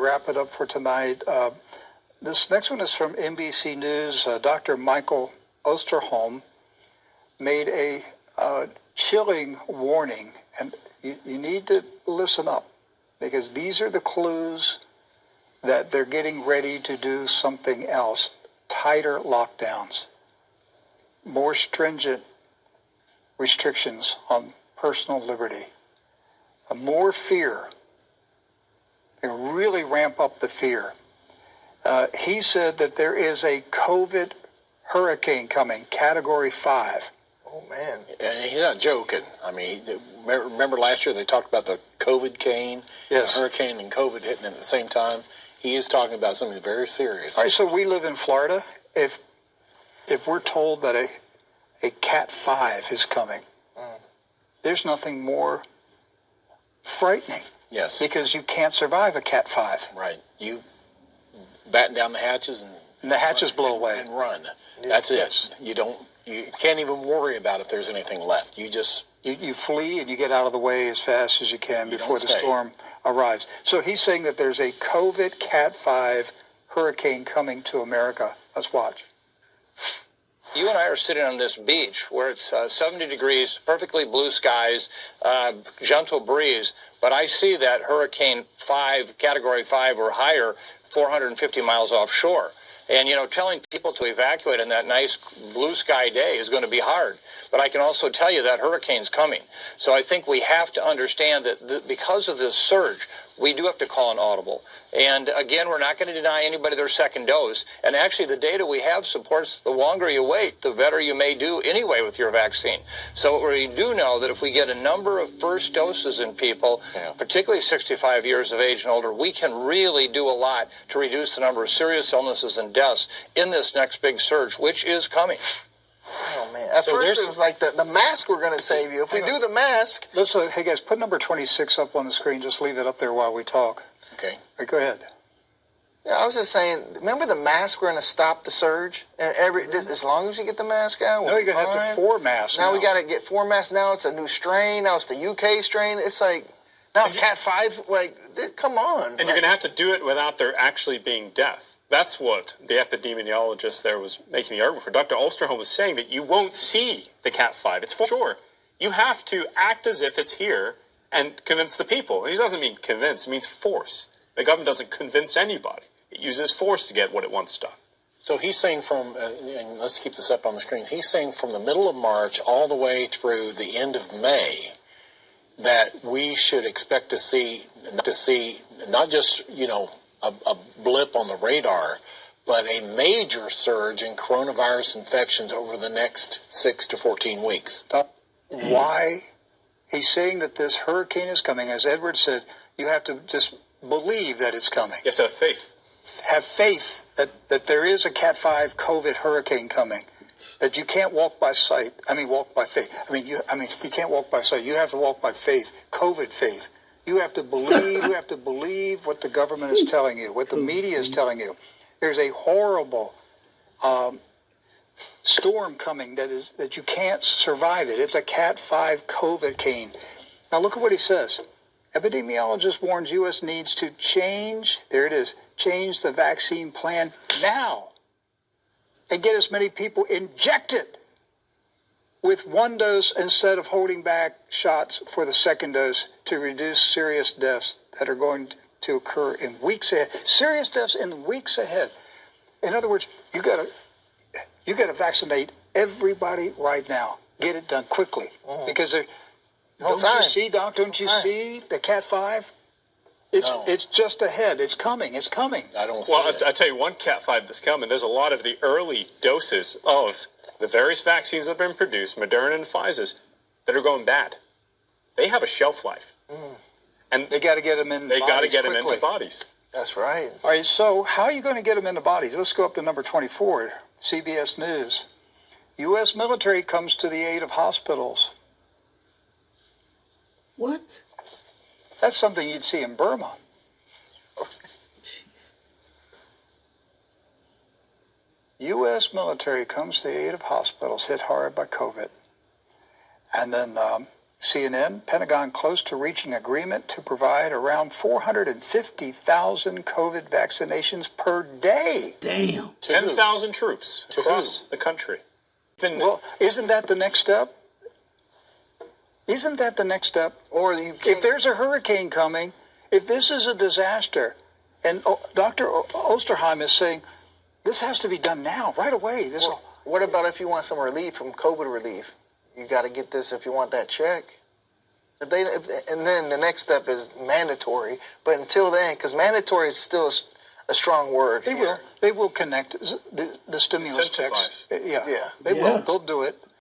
wrap it up for tonight. This next one is from NBC News. Dr. Michael Osterholm made a chilling warning, and you need to listen up, because these are the clues that they're getting ready to do something else. Tighter lockdowns, more stringent restrictions on personal liberty, more fear. They really ramp up the fear. He said that there is a COVID hurricane coming, Category 5. Oh, man. And he's not joking. I mean, remember last year they talked about the C0vidcane? Yes. The hurricane and COVID hitting at the same time. He is talking about something very serious. All right, so we live in Florida. If we're told that a Cat 5 is coming, there's nothing more frightening. Yes. Because you can't survive a Cat 5. Right. You batten down the hatches and the hatches blow away. And run. That's it. You can't even worry about if there's anything left. You flee and you get out of the way as fast as you can before the storm arrives. So he's saying that there's a COVID Cat 5 hurricane coming to America. Let's watch. You and I are sitting on this beach where it's 70 degrees, perfectly blue skies, gentle breeze, but I see that Hurricane 5, Category 5 or higher, 450 miles offshore. And, telling people to evacuate on that nice blue sky day is going to be hard. But I can also tell you that hurricane's coming. So I think we have to understand that because of this surge, we do have to call an audible. And again, we're not going to deny anybody their second dose. And actually, the data we have supports the longer you wait, the better you may do anyway with your vaccine. So we do know that if we get a number of first doses in people, particularly 65 years of age and older, we can really do a lot to reduce the number of serious illnesses and deaths in this next big surge, which is coming. Oh, man. At first, it was like the mask were going to save you. If we do the mask... Listen, hey, guys, put number 26 up on the screen. Just leave it up there while we talk. Okay. All right, go ahead. Yeah, I was just saying, remember the mask were going to stop the surge? And as long as you get the mask out, no, you're going to have to 4 masks now. We got to get 4 masks. Now it's a new strain. Now it's the UK strain. It's like, now it's Cat 5. Like, come on. And you're going to have to do it without there actually being death. That's what the epidemiologist there was making the argument for. Dr. Osterholm was saying that you won't see the Cat 5. It's for sure. You have to act as if it's here and convince the people. He doesn't mean convince. It means force. The government doesn't convince anybody. It uses force to get what it wants done. So he's saying from, and let's keep this up on the screen, he's saying from the middle of March all the way through the end of May that we should expect to see not just, a blip on the radar, but a major surge in coronavirus infections over the next 6 to 14 weeks. Why? He's saying that this hurricane is coming. As Edward said, you have to just believe that it's coming. You have to have faith. Have faith that there is a Cat 5 COVID hurricane coming. That you can't walk by sight. Walk by faith. You can't walk by sight. You have to walk by faith. COVID faith. You have to believe. You have to believe what the government is telling you, what the media is telling you. There's a horrible storm coming that you can't survive it. It's a Cat 5 COVIDcane. Now look at what he says. Epidemiologist warns U.S. needs to change. There it is. Change the vaccine plan now and get as many people injected with 1 dose instead of holding back shots for the second dose to reduce serious deaths that are going to occur in weeks ahead. Serious deaths in weeks ahead. In other words, you got to vaccinate everybody right now. Get it done quickly because don't you see, Doc? Don't you see the Cat 5? It's just ahead. It's coming. It's coming. I don't see it. I tell you, one Cat 5 that's coming. There's a lot of the early doses of the various vaccines that have been produced, Moderna and Pfizer's, that are going bad. They have a shelf life. And they got to get them in They got to get quickly. them into bodies. That's right. All right, so how are you going to get them into bodies? Let's go up to number 24, CBS News. U.S. military comes to the aid of hospitals. What? That's something you'd see in Burma. Jeez. U.S. military comes to the aid of hospitals hit hard by COVID. And then CNN, Pentagon close to reaching agreement to provide around 450,000 COVID vaccinations per day. Damn. 10,000 troops across the country. Well, isn't that the next step? Isn't that the next step? Or you can't, If there's a hurricane coming, if this is a disaster, and Dr. Osterheim is saying this has to be done now, right away. what about if you want some relief from COVID relief? You got to get this if you want that check. And then the next step is mandatory. But until then, because mandatory is still a strong word. They will connect the stimulus checks. Incentivize. Yeah. They will. They'll do it.